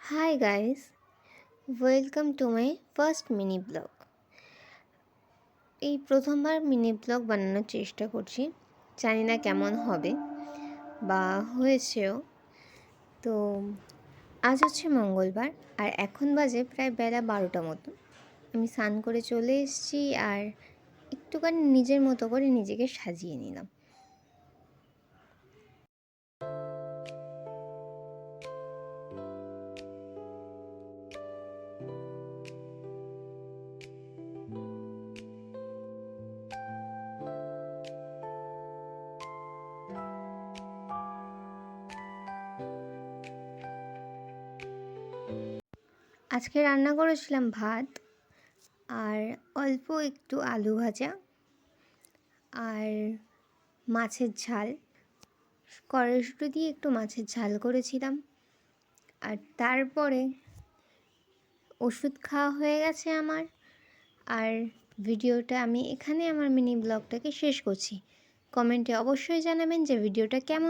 Hi guys, welcome to my first mini blog. এই প্রথমবার mini blog বানানোর চেষ্টা করছি, জানি না কেমন হবে বা হয়েছেও। তো আজ হচ্ছে মঙ্গলবার আর এখন বাজে প্রায় বেলা 12টা মতো। আমি স্নান করে চলে এসেছি আর একটুখানি নিজের মতো করে নিজেকে সাজিয়ে নিলাম। আজকে রান্না করেছিলাম ভাত আর অল্প একটু আলু ভাজা আর মাছের ঝাল, কড়াইশুঁটো দিয়ে একটু মাছের ঝাল করেছিলাম। আর তারপরে ওষুধ খাওয়া হয়ে গেছে আমার। আর ভিডিওটা আমি এখানে আমার মিনি ব্লগটাকে শেষ করছি। কমেন্টে অবশ্যই জানাবেন যে ভিডিওটা কেমন